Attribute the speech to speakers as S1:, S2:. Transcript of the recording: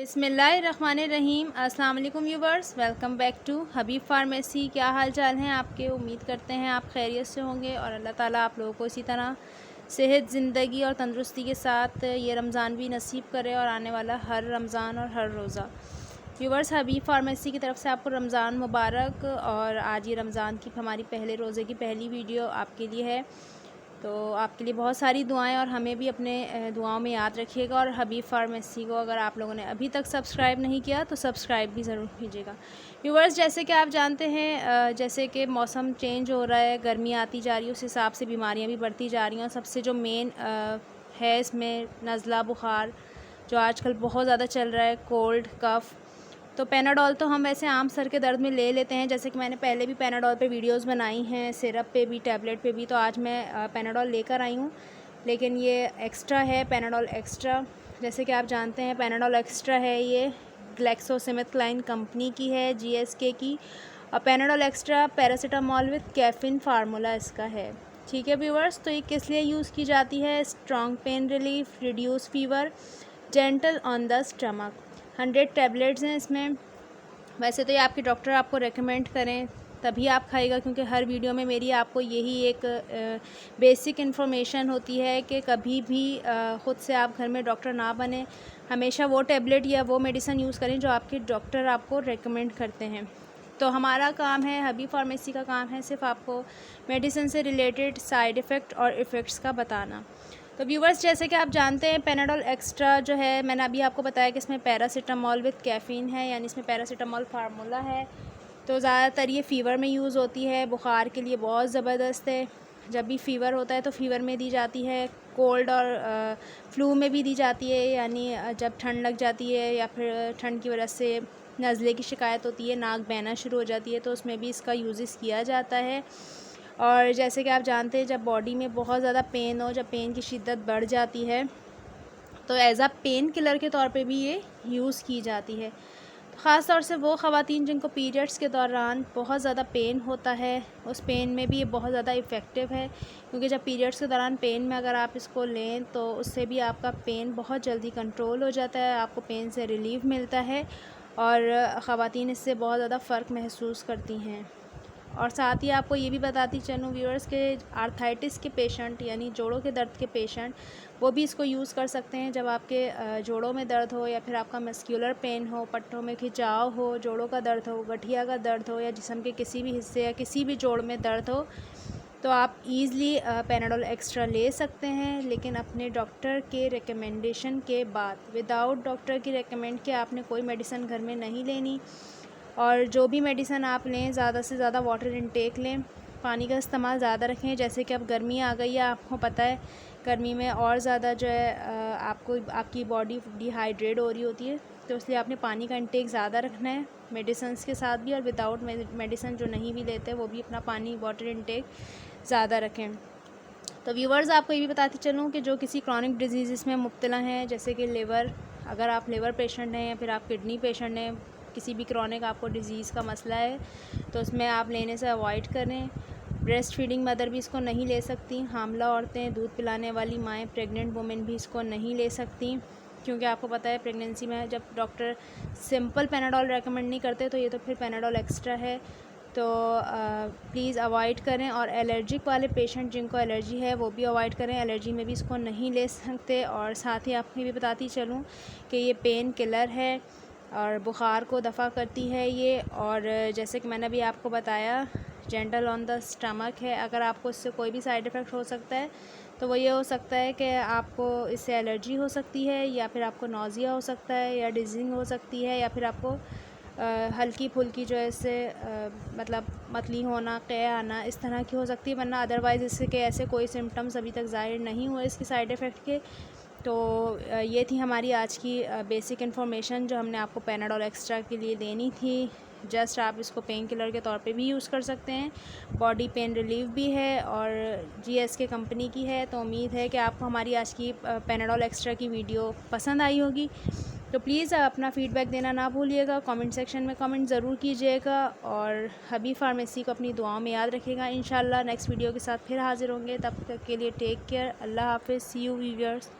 S1: बिस्मिल्लाहिर्रहमानिर्रहीम। अस्सलाम वालेकुम viewers, welcome back to Habib pharmacy. क्या हाल चाल हैं आपके? उम्मीद करते हैं आप खैरियत से होंगे और अल्लाह ताला आप लोगों को इसी तरह सेहत, ज़िंदगी और तंदुरुस्ती के साथ ये रमज़ान भी नसीब करे और आने वाला हर रमज़ान और हर रोज़ा। व्यूवर्स, हबीब फार्मेसी की तरफ से आपको रमज़ान मुबारक। और आज ये रमज़ान की हमारी पहले रोज़े की पहली वीडियो आपके लिए है, तो आपके लिए बहुत सारी दुआएं और हमें भी अपने दुआओं में याद रखिएगा। और हबीब फार्मेसी को अगर आप लोगों ने अभी तक सब्सक्राइब नहीं किया तो सब्सक्राइब भी ज़रूर कीजिएगा। व्यूवर्स, जैसे कि आप जानते हैं, जैसे कि मौसम चेंज हो रहा है, गर्मी आती जा रही है, उस हिसाब से बीमारियां भी बढ़ती जा रही हैं। और सबसे जो मेन है इसमें नज़ला, बुखार जो आजकल बहुत ज़्यादा चल रहा है, कोल्ड कफ़। तो पैनाडोल तो हम वैसे आम सर के दर्द में ले लेते हैं, जैसे कि मैंने पहले भी पैनाडोल पे वीडियोस बनाई हैं, सिरप पे भी, टैबलेट पे भी। तो आज मैं पैनाडोल लेकर आई हूँ, लेकिन ये एक्स्ट्रा है, पैनाडोल एक्स्ट्रा। जैसे कि आप जानते हैं पैनाडोल एक्स्ट्रा है, ये ग्लैक्सोस्मिथक्लाइन कंपनी की है, GSK की। और Panadol extra paracetamol with caffeine formula इसका है। ठीक है व्यूवर्स, तो ये किस लिए यूज़ की जाती है? Strong pain relief, reduce fever, gentle on the stomach. 100 tablets हैं इसमें। वैसे तो ये आपके डॉक्टर आपको रेकमेंड करें तभी आप खाइएगा, क्योंकि हर वीडियो में मेरी आपको यही एक बेसिक इन्फॉर्मेशन होती है कि कभी भी ख़ुद से आप घर में डॉक्टर ना बने। हमेशा वो टैबलेट या वो मेडिसिन यूज़ करें जो आपके डॉक्टर आपको रेकमेंड करते हैं। तो हमारा काम है, हबीब फार्मेसी का काम है, सिर्फ आपको मेडिसिन से रिलेटेड साइड इफ़ेक्ट और इफ़ेक्ट्स का बताना। तो व्यूवर्स, जैसे कि आप जानते हैं पैनाडोल एक्स्ट्रा जो है, मैंने अभी आपको बताया कि इसमें पैरासीटामोल विद कैफ़ीन है, यानी इसमें पैरासीटामोल फार्मूला है। तो ज़्यादातर ये फ़ीवर में यूज़ होती है, बुखार के लिए बहुत ज़बरदस्त है। जब भी फ़ीवर होता है तो फ़ीवर में दी जाती है, कोल्ड और फ्लू में भी दी जाती है, यानी जब ठंड लग जाती है या फिर ठंड की वजह से नज़ले की शिकायत होती है, नाक बहना शुरू हो जाती है, तो उसमें भी इसका यूज़ किया जाता है। और जैसे कि आप जानते हैं, जब बॉडी में बहुत ज़्यादा पेन हो, जब पेन की शिद्दत बढ़ जाती है, तो एज़ अ पेन किलर के तौर पे भी ये यूज़ की जाती है। तो ख़ास तौर से वो ख़वातीन जिनको पीरियड्स के दौरान बहुत ज़्यादा पेन होता है, उस पेन में भी ये बहुत ज़्यादा इफ़ेक्टिव है, क्योंकि जब पीरियड्स के दौरान पेन में अगर आप इसको लें तो उससे भी आपका पेन बहुत जल्दी कंट्रोल हो जाता है, आपको पेन से रिलीफ़ मिलता है और ख़वातीन इससे बहुत ज़्यादा फ़र्क महसूस करती हैं। और साथ ही आपको ये भी बताती चलूँ व्यूअर्स के आर्थराइटिस के पेशेंट, यानी जोड़ों के दर्द के पेशेंट, वो भी इसको यूज़ कर सकते हैं। जब आपके जोड़ों में दर्द हो या फिर आपका मस्क्यूलर पेन हो, पट्टों में खिंचाव हो, जोड़ों का दर्द हो, गठिया का दर्द हो, या जिस्म के किसी भी हिस्से या किसी भी जोड़ में दर्द हो, तो आप ईज़िली पैनाडोल एक्स्ट्रा ले सकते हैं, लेकिन अपने डॉक्टर के रिकमेंडेशन के बाद। विदाउट डॉक्टर की रिकमेंड के आपने कोई मेडिसिन घर में नहीं लेनी। और जो भी मेडिसिन आप लें, ज़्यादा से ज़्यादा वाटर इनटेक लें, पानी का इस्तेमाल ज़्यादा रखें। जैसे कि अब गर्मी आ गई है, आपको पता है गर्मी में और ज़्यादा जो है आपको आपकी बॉडी डिहाइड्रेट हो रही होती है, तो इसलिए आपने पानी का इनटेक ज़्यादा रखना है, मेडिसिन्स के साथ भी। और विदाउट मेडिसिन जो नहीं भी लेते वो भी अपना पानी वाटर इनटेक ज़्यादा रखें। तो व्यूवर्स, आपको ये भी बताती चलूँ कि जो किसी क्रॉनिक डिजीज़ में मुब्तला हैं, जैसे कि लिवर, अगर आप लिवर पेशेंट हैं या फिर आप किडनी पेशेंट हैं, किसी भी क्रॉनिक आपको डिज़ीज़ का मसला है, तो उसमें आप लेने से अवॉइड करें। ब्रेस्ट फीडिंग मदर भी इसको नहीं ले सकती, हामला औरतें, दूध पिलाने वाली माएँ, प्रेग्नेंट वुमेन भी इसको नहीं ले सकती, क्योंकि आपको पता है प्रेगनेंसी में जब डॉक्टर सिंपल पैनाडोल रेकमेंड नहीं करते, तो ये तो फिर पैनाडोल एक्स्ट्रा है, तो प्लीज़ अवॉइड करें। और एलर्जिक वाले पेशेंट जिनको एलर्जी है वो भी अवॉइड करें, एलर्जी में भी इसको नहीं ले सकते। और साथ ही आपको ये भी बताती चलूँ कि ये पेन किलर है और बुखार को दफ़ा करती है ये। और जैसे कि मैंने अभी आपको बताया, जेंटल ऑन द स्टमक है। अगर आपको इससे कोई भी साइड इफ़ेक्ट हो सकता है तो वो ये हो सकता है कि आपको इससे एलर्जी हो सकती है, या फिर आपको नौज़िया हो सकता है, या डिज़िंग हो सकती है, या फिर आपको हल्की फुल्की जो है इससे मतलब मतली होना, क़े आना, इस तरह की हो सकती है। वरना अदरवाइज़ इससे के ऐसे कोई सिम्टम्स अभी तक ज़ाहिर नहीं हुए इसके साइड इफ़ेक्ट के। तो ये थी हमारी आज की बेसिक इन्फॉर्मेशन जो हमने आपको पैनाडोल एक्स्ट्रा के लिए देनी थी। जस्ट आप इसको पेन किलर के तौर पे भी यूज़ कर सकते हैं, बॉडी पेन रिलीफ भी है और GSK कंपनी की है। तो उम्मीद है कि आपको हमारी आज की पैनाडोल एक्स्ट्रा की वीडियो पसंद आई होगी। तो प्लीज़ अपना फ़ीडबैक देना ना भूलिएगा, कमेंट सेक्शन में कमेंट ज़रूर कीजिएगा और हबीब फार्मेसी को अपनी दुआओं में याद रखिएगा। इंशाल्लाह नेक्स्ट वीडियो के साथ फिर हाज़िर होंगे, तब तक के लिए टेक केयर, अल्लाह हाफ़िज़, सी यू व्यूअर्स।